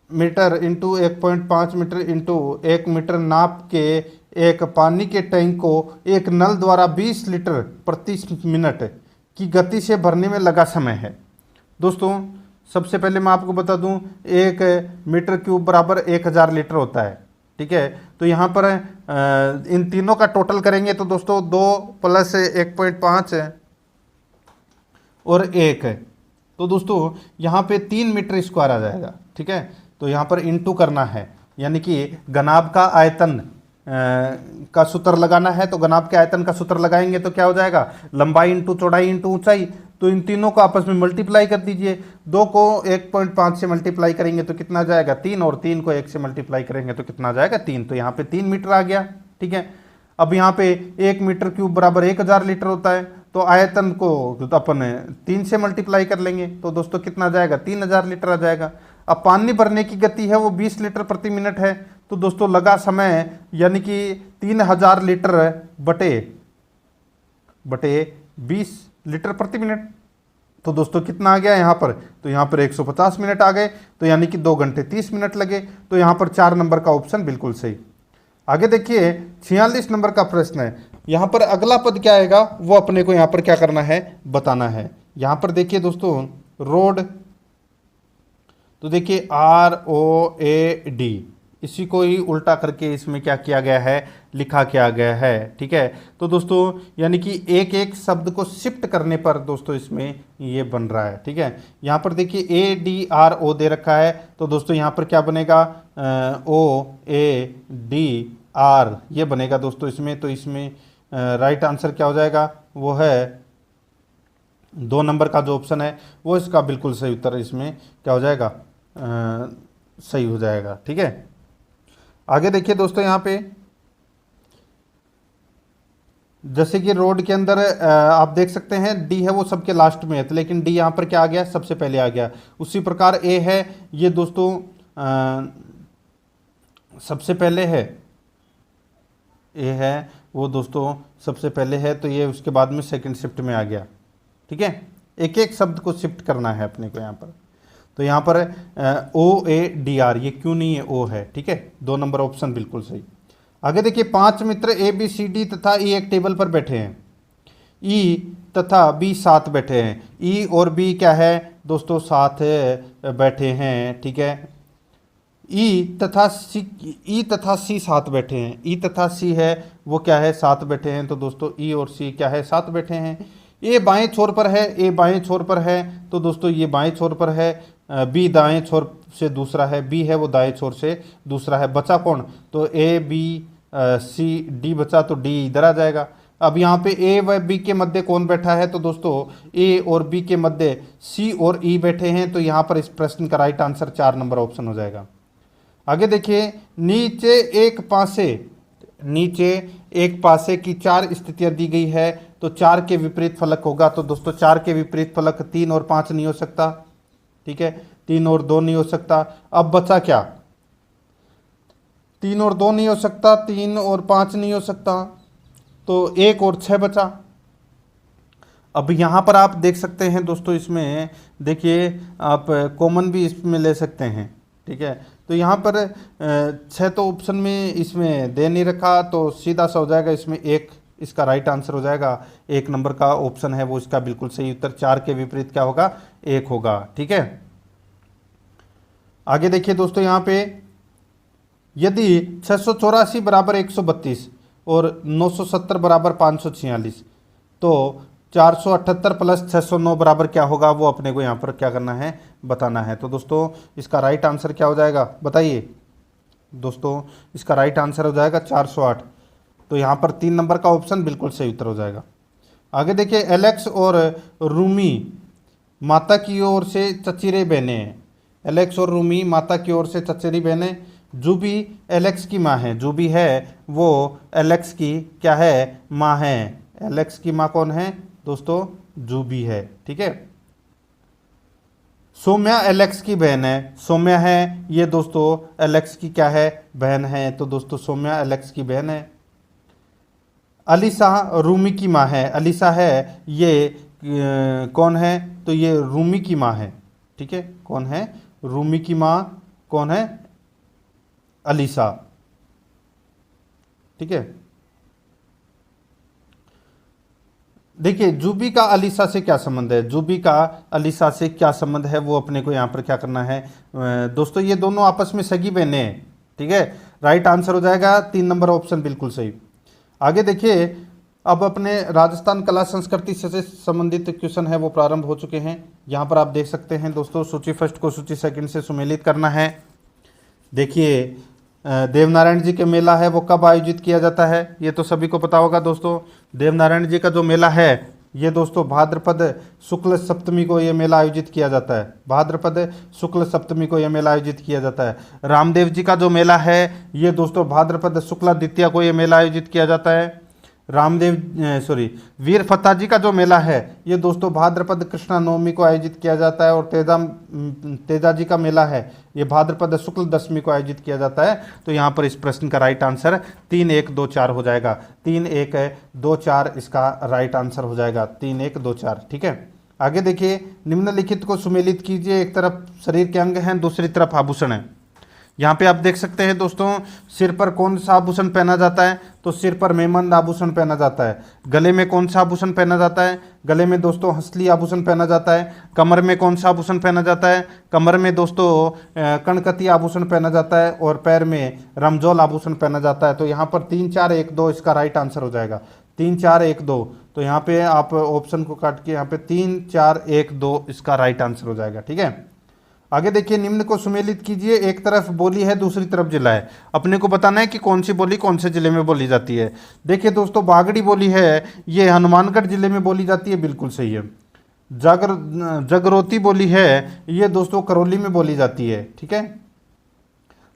metre into 1.5 metre into 1 metre नाप के एक पानी के टैंक को एक नल द्वारा 20 लीटर प्रति मिनट की गति से भरने में लगा समय है। दोस्तों सबसे पहले मैं आपको बता दूं 1 मीटर क्यूब बराबर 1000 लीटर होता है। ठीक है, तो यहाँ पर इन तीनों का टोटल करेंगे तो दोस्तों 2 + 1.5 और 1 है, तो दोस्तों यहाँ पे 3 मीटर स्क्वायर आ जाएगा। ठीक है, तो यहाँ पर इंटू करना है, यानी कि घनाभ का आयतन का सूत्र लगाना है। तो घनाभ के आयतन का सूत्र लगाएंगे तो क्या हो जाएगा, लंबाई इंटू चौड़ाई इंटू ऊंचाई। तो इन तीनों को आपस में मल्टीप्लाई कर दीजिए। 2 को 1.5 से मल्टीप्लाई करेंगे तो कितना आ जाएगा 3, और 3 को 1 से मल्टीप्लाई करेंगे तो कितना आ जाएगा 3। तो यहाँ पे 3 मीटर आ गया। ठीक है, अब यहाँ पे 1 मीटर क्यूब बराबर 1000 लीटर होता है, तो आयतन को अपन 3 से मल्टीप्लाई कर लेंगे तो दोस्तों कितना आ जाएगा 3000 लीटर आ जाएगा। अब पानी भरने की गति है वो 20 लीटर प्रति मिनट है, तो दोस्तों लगा समय यानी कि 3000 लीटर बटे 20 लीटर प्रति मिनट। तो दोस्तों कितना आ गया यहाँ पर, तो यहाँ पर 150 मिनट आ गए, तो यानी कि 2 घंटे 30 मिनट लगे। तो यहाँ पर 4 नंबर का ऑप्शन बिल्कुल सही। आगे देखिए 46 नंबर का प्रश्न है। यहाँ पर अगला पद क्या आएगा वो अपने को यहाँ पर क्या करना है, बताना है। यहाँ पर देखिए दोस्तों रोड, तो देखिए ROAD, इसी को ही उल्टा करके इसमें क्या किया गया है, लिखा किया गया है। ठीक है, तो दोस्तों यानी कि एक एक शब्द को शिफ्ट करने पर दोस्तों इसमें ये बन रहा है। ठीक है, यहाँ पर देखिए ADRO दे रखा है, तो दोस्तों यहाँ पर क्या बनेगा OADR ये बनेगा दोस्तों इसमें। तो इसमें राइट आंसर क्या हो जाएगा, वो है 2 नंबर का जो ऑप्शन है वो इसका बिल्कुल सही उत्तर इसमें क्या हो जाएगा, सही हो जाएगा। ठीक है, आगे देखिए दोस्तों यहाँ पे जैसे कि रोड के अंदर आप देख सकते हैं डी है वो सबके लास्ट में है, तो लेकिन डी यहाँ पर क्या आ गया, सबसे पहले आ गया। उसी प्रकार ए है ये दोस्तों सबसे पहले है, ए है वो दोस्तों सबसे पहले है, तो ये उसके बाद में सेकंड शिफ्ट में आ गया। ठीक है, एक एक शब्द को शिफ्ट करना है अपने को यहाँ पर। तो यहाँ पर OADR ये क्यों नहीं है, ओ है। ठीक है, 2 नंबर ऑप्शन बिल्कुल सही। आगे देखिए 5 मित्र ABCD तथा E एक टेबल पर बैठे हैं, E तथा B साथ बैठे हैं। E और B क्या है दोस्तों, साथ बैठे हैं। ठीक है, E तथा C साथ बैठे हैं। E तथा C है वो क्या है, साथ बैठे हैं, तो दोस्तों E और C क्या है, साथ बैठे हैं। ए बाएं छोर पर है, ए बाएं छोर पर है, तो दोस्तों ये बाएं छोर पर है। बी दाएं छोर से दूसरा है, बी है वो दाएं छोर से दूसरा है। बचा कौन, तो ABCD बचा, तो डी इधर आ जाएगा। अब यहाँ पे ए व बी के मध्य कौन बैठा है, तो दोस्तों ए और बी के मध्य सी और ई बैठे हैं। तो यहाँ पर इस प्रश्न का राइट आंसर 4 नंबर ऑप्शन हो जाएगा। आगे देखिए नीचे एक पासे की 4 स्थितियां दी गई है, तो 4 के विपरीत फलक होगा। तो दोस्तों 4 के विपरीत फलक 3 और 5 नहीं हो सकता। ठीक है, 3 और 2 नहीं हो सकता। अब बचा क्या, 3 और 2 नहीं हो सकता, 3 और 5 नहीं हो सकता, तो 1 और 6 बचा। अब यहाँ पर आप देख सकते हैं दोस्तों, इसमें देखिए आप कॉमन भी इसमें ले सकते हैं। ठीक है, तो यहाँ पर 6 तो ऑप्शन में इसमें दे नहीं रखा, तो सीधा सा हो जाएगा इसमें 1 इसका राइट आंसर हो जाएगा। 1 नंबर का ऑप्शन है वो इसका बिल्कुल सही उत्तर। 4 के विपरीत क्या होगा, 1 होगा। ठीक है, आगे देखिए दोस्तों यहाँ पे यदि 684 बराबर 132 और 970 बराबर 546, तो 478 प्लस 609 बराबर क्या होगा, वो अपने को यहाँ पर क्या करना है, बताना है। तो दोस्तों इसका राइट आंसर क्या हो जाएगा, बताइए दोस्तों। इसका राइट आंसर हो जाएगा 408। तो यहाँ पर 3 नंबर का ऑप्शन बिल्कुल सही उत्तर हो जाएगा। आगे देखिए एलेक्स और रूमी माता की ओर से चचेरे बहने हैं। एलेक्स और रूमी माता की ओर से चचेरी बहनें। जूबी एलेक्स की माँ है, जूबी है वो एलेक्स की क्या है, माँ है। एलेक्स की माँ कौन है दोस्तों, जूबी है। ठीक है, सौम्या एलेक्स की बहन है, सौम्या है ये दोस्तों एलेक्स की क्या है, बहन है। तो दोस्तों सौम्या एलेक्स की बहन है। अलीसा रूमी की माँ है। अलीसा है ये कौन है? तो ये रूमी की माँ है। ठीक है, कौन है? रूमी की माँ कौन है? अलीसा। ठीक है, देखिए जूबी का अलीसा से क्या संबंध है? जूबी का अलीसा से क्या संबंध है वो अपने को यहाँ पर क्या करना है दोस्तों, ये दोनों आपस में सगी बहनें हैं। ठीक है, राइट आंसर हो जाएगा 3 नंबर ऑप्शन बिल्कुल सही। आगे देखिए, अब अपने राजस्थान कला संस्कृति से संबंधित क्वेश्चन है वो प्रारंभ हो चुके हैं। यहाँ पर आप देख सकते हैं दोस्तों, सूची फर्स्ट को सूची सेकंड से सुमेलित करना है। देखिए देवनारायण जी के मेला है वो कब आयोजित किया जाता है? ये तो सभी को पता होगा दोस्तों। देवनारायण जी का जो मेला है ये दोस्तों भाद्रपद शुक्ल सप्तमी को ये मेला आयोजित किया जाता है। भाद्रपद शुक्ल सप्तमी को ये मेला आयोजित किया जाता है। रामदेव जी का जो मेला है ये दोस्तों भाद्रपद शुक्ला द्वितीया को ये मेला आयोजित किया जाता है। वीर फत्ता जी का जो मेला है ये दोस्तों भाद्रपद कृष्णा नवमी को आयोजित किया जाता है। और तेजा जी का मेला है ये भाद्रपद शुक्ल दशमी को आयोजित किया जाता है। तो यहाँ पर इस प्रश्न का राइट आंसर 3 1 2 4 हो जाएगा। 3 1 2 4 इसका राइट आंसर हो जाएगा। 3 1 2 4। ठीक है, आगे देखिए, निम्नलिखित को सुमेलित कीजिए। एक तरफ शरीर के अंग हैं, दूसरी तरफ आभूषण है। यहाँ पे आप देख सकते हैं दोस्तों, सिर पर कौन सा आभूषण पहना जाता है? तो सिर पर मेहमंद आभूषण पहना जाता है। गले में कौन सा आभूषण पहना जाता है? गले में दोस्तों हंसली आभूषण पहना जाता है। कमर में कौन सा आभूषण पहना जाता है? कमर में दोस्तों कणकती आभूषण पहना जाता है। और पैर में रमजोल आभूषण पहना जाता है। तो यहाँ पर 3 4 1 2 इसका राइट आंसर हो जाएगा। 3 4 1 2। तो यहाँ पे आप ऑप्शन को काट के यहाँ पे 3 4 1 2 इसका राइट आंसर हो जाएगा। ठीक है, आगे देखिए, निम्न को सुमेलित कीजिए। एक तरफ बोली है, दूसरी तरफ जिला है। अपने को बताना है कि कौन सी बोली कौन से जिले में बोली जाती है। देखिए दोस्तों, बागड़ी बोली है ये हनुमानगढ़ जिले में बोली जाती है, बिल्कुल सही है। जगरोती बोली है ये दोस्तों करौली में बोली जाती है। ठीक है,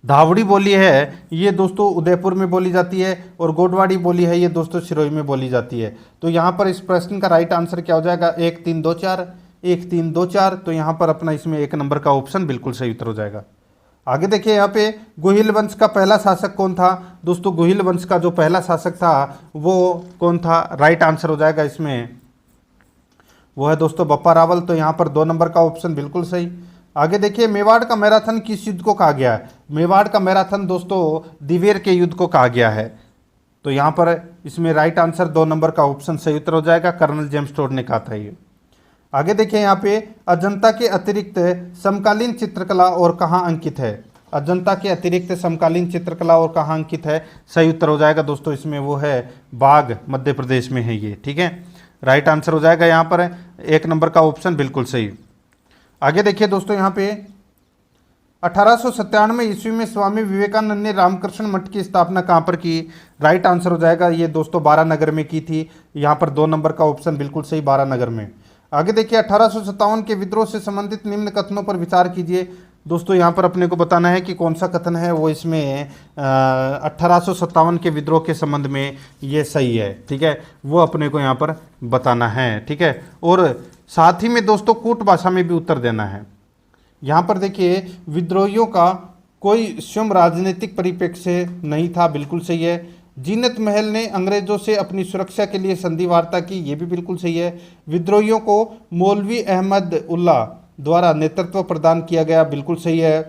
धावड़ी बोली है ये दोस्तों उदयपुर में बोली जाती है। और गोडवाड़ी बोली है ये दोस्तों सिरोही में बोली जाती है। तो यहाँ पर इस प्रश्न का राइट आंसर क्या हो जाएगा? 1 3 2 4। 1 3 2 4। तो यहाँ पर अपना इसमें 1 नंबर का ऑप्शन बिल्कुल सही उत्तर हो जाएगा। आगे देखिए, यहाँ पे गुहिल वंश का पहला शासक कौन था? दोस्तों गुहिल वंश का जो पहला शासक था वो कौन था? राइट आंसर हो जाएगा इसमें, वो है दोस्तों बप्पा रावल। तो यहाँ पर 2 नंबर का ऑप्शन बिल्कुल सही। आगे देखिए, मेवाड़ का मैराथन किस युद्ध को कहा गया है? मेवाड़ का मैराथन दोस्तों दिवेर के युद्ध को कहा गया है। तो यहाँ पर इसमें राइट आंसर 2 नंबर का ऑप्शन सही उत्तर हो जाएगा। कर्नल जेम्स टोड ने कहा था ये। आगे देखिए, यहाँ पे अजंता के अतिरिक्त समकालीन चित्रकला और कहाँ अंकित है? अजंता के अतिरिक्त समकालीन चित्रकला और कहाँ अंकित है? सही उत्तर हो जाएगा दोस्तों इसमें, वो है बाग, मध्य प्रदेश में है ये। ठीक है, राइट आंसर हो जाएगा यहाँ पर 1 नंबर का ऑप्शन बिल्कुल सही। आगे देखिए दोस्तों, यहाँ पे 1897 ईस्वी में स्वामी विवेकानंद ने रामकृष्ण मठ की स्थापना कहाँ पर की? राइट आंसर हो जाएगा ये दोस्तों बारानगर में की थी। यहाँ पर 2 नंबर का ऑप्शन बिल्कुल सही, बारानगर में। आगे देखिए, 1857 के विद्रोह से संबंधित निम्न कथनों पर विचार कीजिए। दोस्तों यहाँ पर अपने को बताना है कि कौन सा कथन है वो इसमें 1857 के विद्रोह के संबंध में ये सही है। ठीक है, वो अपने को यहाँ पर बताना है। ठीक है, और साथ ही में दोस्तों कूट भाषा में भी उत्तर देना है। यहाँ पर देखिए, विद्रोहियों का कोई स्वयं राजनीतिक परिप्रेक्ष्य नहीं था, बिल्कुल सही है। जीनत महल ने अंग्रेजों से अपनी सुरक्षा के लिए संधि वार्ता की, ये भी बिल्कुल सही है। विद्रोहियों को मौलवी अहमद उल्ला द्वारा नेतृत्व प्रदान किया गया, बिल्कुल सही है।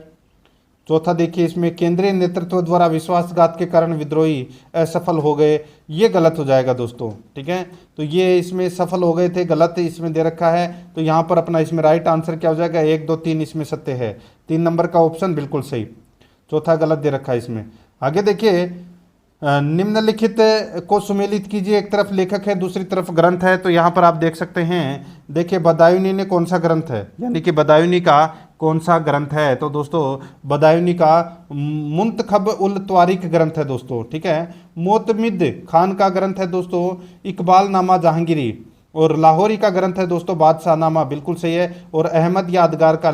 चौथा देखिए, इसमें केंद्रीय नेतृत्व द्वारा विश्वासघात के कारण विद्रोही असफल हो गए, ये गलत हो जाएगा दोस्तों। ठीक है, तो ये इसमें सफल हो गए थे, गलत इसमें दे रखा है। तो यहाँ पर अपना इसमें राइट आंसर क्या हो जाएगा? 1 2 3 इसमें सत्य है। 3 नंबर का ऑप्शन बिल्कुल सही, चौथा गलत दे रखा है इसमें। आगे देखिए, निम्नलिखित को सुमेलित कीजिए। एक तरफ लेखक है, दूसरी तरफ ग्रंथ है। तो यहाँ पर आप देख सकते हैं, देखिए बदायूनी ने कौन सा ग्रंथ है, यानी कि बदायूनी का कौन सा ग्रंथ है? तो दोस्तों बदायूनी का मुंतखब उल त्वारिक ग्रंथ है दोस्तों। ठीक है, मोतमिद खान का ग्रंथ है दोस्तों इकबाल नामा जहांगीरी। और लाहौरी का ग्रंथ है दोस्तों बादशाहनामा, बिल्कुल सही है। और अहमद यादगार का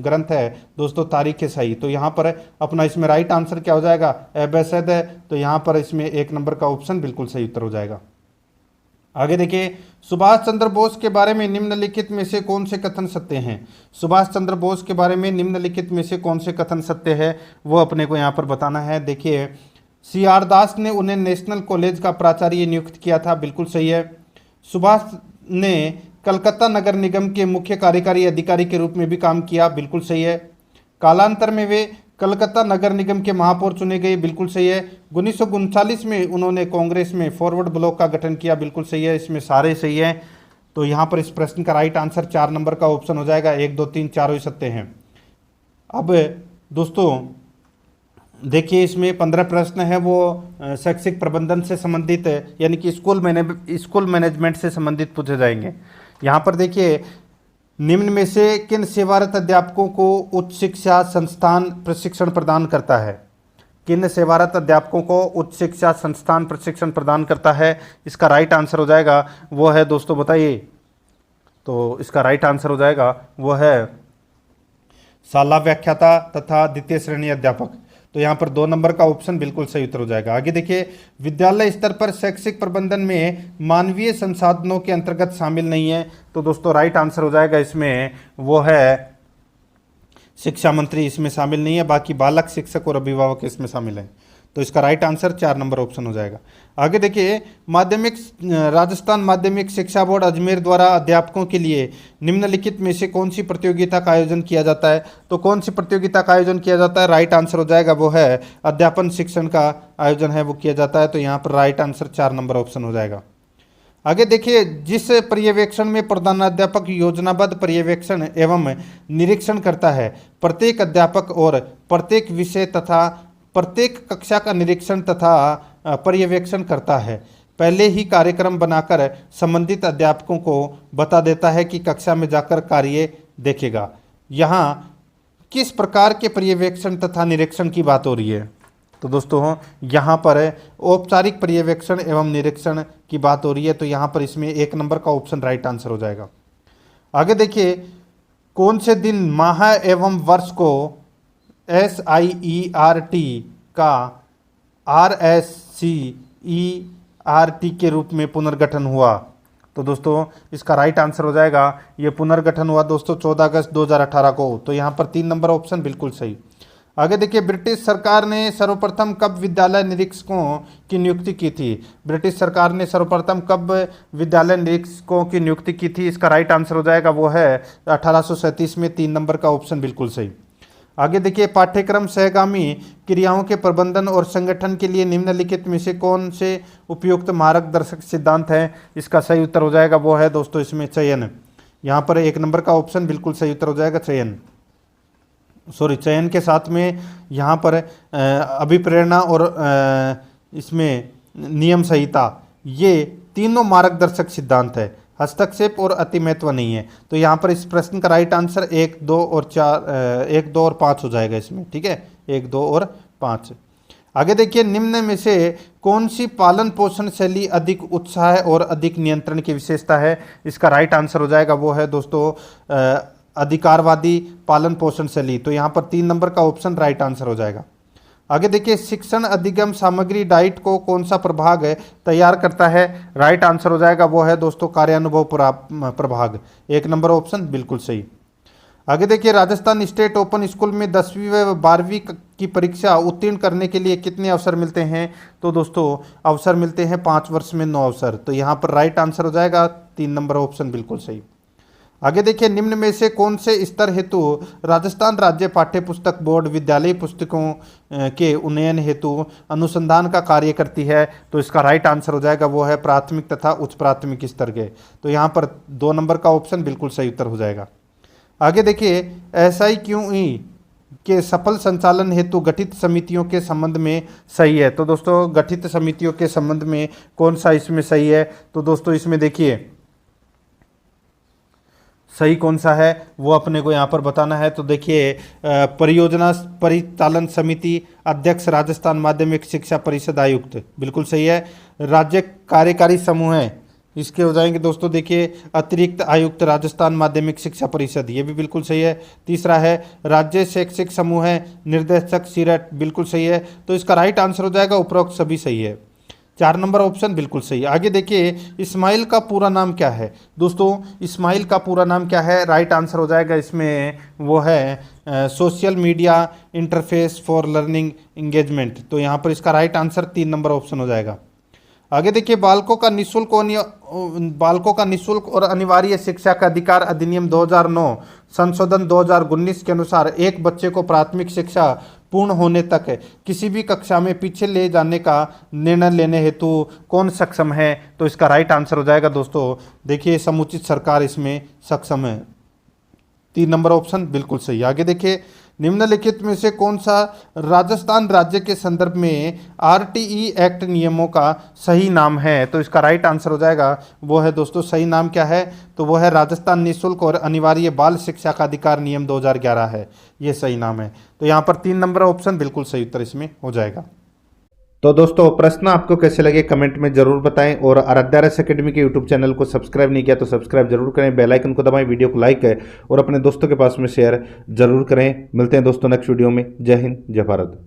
ग्रंथ है दोस्तों तारीख सही। तो यहाँ पर अपना इसमें राइट आंसर क्या हो जाएगा? एबैसद है। तो यहाँ पर इसमें 1 नंबर का ऑप्शन बिल्कुल सही उत्तर हो जाएगा। आगे देखिए, सुभाष चंद्र बोस के बारे में निम्नलिखित में से कौन से कथन सत्य हैं? सुभाष चंद्र बोस के बारे में निम्नलिखित में से कौन से कथन सत्य है वो अपने को यहाँ पर बताना है। देखिए, CR दास ने उन्हें नेशनल कॉलेज का प्राचार्य नियुक्त किया था, बिल्कुल सही है। सुभाष ने कलकत्ता नगर निगम के मुख्य कार्यकारी अधिकारी के रूप में भी काम किया, बिल्कुल सही है। कालांतर में वे कलकत्ता नगर निगम के महापौर चुने गए, बिल्कुल सही है। 1939 में उन्होंने कांग्रेस में फॉरवर्ड ब्लॉक का गठन किया, बिल्कुल सही है। इसमें सारे सही हैं। तो यहाँ पर इस प्रश्न का राइट आंसर 4 नंबर का ऑप्शन हो जाएगा। 1, 2, 3 चारों ही सत्य हैं। अब दोस्तों देखिए, इसमें 15 प्रश्न है वो शैक्षिक प्रबंधन से संबंधित है, यानी कि स्कूल मैनेजमेंट से संबंधित पूछे जाएंगे। यहाँ पर देखिए, निम्न में से किन सेवारत अध्यापकों को उच्च शिक्षा संस्थान प्रशिक्षण प्रदान करता है? किन सेवारत अध्यापकों को उच्च शिक्षा संस्थान प्रशिक्षण प्रदान करता है? इसका राइट आंसर हो जाएगा वो है, दोस्तों बताइए, तो इसका राइट आंसर हो जाएगा वो है शाला व्याख्याता तथा द्वितीय श्रेणी अध्यापक। तो यहाँ पर 2 नंबर का ऑप्शन बिल्कुल सही उत्तर हो जाएगा। आगे देखिए, विद्यालय स्तर पर शैक्षिक प्रबंधन में मानवीय संसाधनों के अंतर्गत शामिल नहीं है। तो दोस्तों राइट आंसर हो जाएगा इसमें वो है शिक्षा मंत्री, इसमें शामिल नहीं है। बाकी बालक, शिक्षक और अभिभावक इसमें शामिल हैं। तो इसका राइट आंसर 4 नंबर ऑप्शन हो जाएगा। आगे देखिए, राजस्थान माध्यमिक शिक्षा बोर्ड अजमेर द्वारा अध्यापकों के लिए निम्नलिखित में से कौन सी प्रतियोगिता का आयोजन किया जाता है? तो कौन सी प्रतियोगिता का आयोजन किया जाता है? राइट आंसर हो जाएगा वो है अध्यापन शिक्षण का आयोजन है वो किया जाता है। तो यहाँ पर राइट आंसर 4 नंबर ऑप्शन हो जाएगा। आगे देखिए, जिस पर्यवेक्षण में प्रधानाध्यापक योजनाबद्ध पर्यवेक्षण एवं निरीक्षण करता है, प्रत्येक अध्यापक और प्रत्येक विषय तथा प्रत्येक कक्षा का निरीक्षण तथा पर्यवेक्षण करता है, पहले ही कार्यक्रम बनाकर संबंधित अध्यापकों को बता देता है कि कक्षा में जाकर कार्य देखेगा। यहाँ किस प्रकार के पर्यवेक्षण तथा निरीक्षण की बात हो रही है? तो दोस्तों यहाँ पर औपचारिक पर्यवेक्षण एवं निरीक्षण की बात हो रही है। तो यहाँ पर इसमें 1 नंबर का ऑप्शन राइट आंसर हो जाएगा। आगे देखिए, कौन से दिन माह एवं वर्ष को SIERT का RSCERT के रूप में पुनर्गठन हुआ? तो दोस्तों इसका राइट आंसर हो जाएगा, ये पुनर्गठन हुआ दोस्तों 14 अगस्त 2018 को। तो यहाँ पर 3 नंबर ऑप्शन बिल्कुल सही। आगे देखिए, ब्रिटिश सरकार ने सर्वप्रथम कब विद्यालय निरीक्षकों की नियुक्ति की थी? ब्रिटिश सरकार ने सर्वप्रथम कब विद्यालय निरीक्षकों की नियुक्ति की थी? इसका राइट आंसर हो जाएगा वो है 1837 में। 3 नंबर का ऑप्शन बिल्कुल सही। आगे देखिए, पाठ्यक्रम सहगामी क्रियाओं के प्रबंधन और संगठन के लिए निम्नलिखित में से कौन से उपयुक्त मार्गदर्शक सिद्धांत हैं? इसका सही उत्तर हो जाएगा वो है दोस्तों इसमें चयन। यहाँ पर 1 नंबर का ऑप्शन बिल्कुल सही उत्तर हो जाएगा चयन। चयन के साथ में यहाँ पर अभिप्रेरणा और इसमें नियम संहिता, ये तीनों मार्गदर्शक सिद्धांत है। हस्तक्षेप और अति महत्व नहीं है। तो यहाँ पर इस प्रश्न का राइट आंसर 1, 2 और 5 हो जाएगा इसमें, ठीक है, 1, 2 और 5। आगे देखिए, निम्न में से कौन सी पालन पोषण शैली अधिक उत्साह और अधिक नियंत्रण की विशेषता है? इसका राइट आंसर हो जाएगा वो है दोस्तों अधिकारवादी पालन पोषण शैली। तो यहाँ पर 3 नंबर का ऑप्शन राइट आंसर हो जाएगा। आगे देखिए, शिक्षण अधिगम सामग्री डाइट को कौन सा प्रभाग तैयार करता है? राइट आंसर हो जाएगा वो है दोस्तों कार्यानुभव प्रभाग। 1 नंबर ऑप्शन बिल्कुल सही। आगे देखिए, राजस्थान स्टेट ओपन स्कूल में 10वीं व 12वीं की परीक्षा उत्तीर्ण करने के लिए कितने अवसर मिलते हैं? तो दोस्तों अवसर मिलते हैं 5 वर्ष में 9 अवसर। तो यहाँ पर राइट आंसर हो जाएगा 3 नंबर ऑप्शन बिल्कुल सही। आगे देखिए, निम्न में से कौन से स्तर हेतु राजस्थान राज्य पाठ्य पुस्तक बोर्ड विद्यालय पुस्तकों के उन्नयन हेतु अनुसंधान का कार्य करती है? तो इसका राइट आंसर हो जाएगा वो है प्राथमिक तथा उच्च प्राथमिक स्तर के। तो यहाँ पर 2 नंबर का ऑप्शन बिल्कुल सही उत्तर हो जाएगा। आगे देखिए, SIQE के सफल संचालन हेतु गठित समितियों के संबंध में सही है? तो दोस्तों गठित समितियों के संबंध में कौन सा इसमें सही है? तो दोस्तों इसमें देखिए सही कौन सा है वो अपने को यहाँ पर बताना है। तो देखिए, परियोजना परिचालन समिति अध्यक्ष राजस्थान माध्यमिक शिक्षा परिषद आयुक्त, बिल्कुल सही है। राज्य कार्यकारी समूह है, इसके हो जाएंगे दोस्तों देखिए अतिरिक्त आयुक्त राजस्थान माध्यमिक शिक्षा परिषद, ये भी बिल्कुल सही है। तीसरा है राज्य शैक्षिक समूह है निर्देशक सीरेट, बिल्कुल सही है। तो इसका राइट आंसर हो जाएगा उपरोक्त सभी सही है। 4 नंबर ऑप्शन बिल्कुल सही। आगे देखिए, इस्माइल का पूरा नाम क्या है? दोस्तों इस्माइल का पूरा नाम क्या है? राइट आंसर हो जाएगा इसमें वो है social media interface for learning engagement. तो यहाँ पर इसका राइट आंसर 3 नंबर ऑप्शन हो जाएगा। आगे देखिए, बालकों का निःशुल्क और अनिवार्य शिक्षा का अधिकार अधिनियम 2009 संशोधन 2019 के अनुसार एक बच्चे को प्राथमिक शिक्षा पूर्ण होने तक किसी भी कक्षा में पीछे ले जाने का निर्णय लेने हेतु कौन सक्षम है? तो इसका राइट आंसर हो जाएगा दोस्तों, देखिए समुचित सरकार इसमें सक्षम है। 3 नंबर ऑप्शन बिल्कुल सही। आगे देखिए, निम्नलिखित में से कौन सा राजस्थान राज्य के संदर्भ में आरटीई एक्ट नियमों का सही नाम है? तो इसका राइट आंसर हो जाएगा वो है दोस्तों, सही नाम क्या है? तो वो है राजस्थान निःशुल्क और अनिवार्य बाल शिक्षा का अधिकार नियम 2011 है, ये सही नाम है। तो यहाँ पर 3 नंबर ऑप्शन बिल्कुल सही उत्तर इसमें हो जाएगा। तो दोस्तों प्रश्न आपको कैसे लगे कमेंट में जरूर बताएं, और आराध्या रस अकेडमी के यूट्यूब चैनल को सब्सक्राइब नहीं किया तो सब्सक्राइब जरूर करें, बेल आइकन को दबाएं, वीडियो को लाइक करें और अपने दोस्तों के पास में शेयर जरूर करें। मिलते हैं दोस्तों नेक्स्ट वीडियो में। जय हिंद, जय भारत।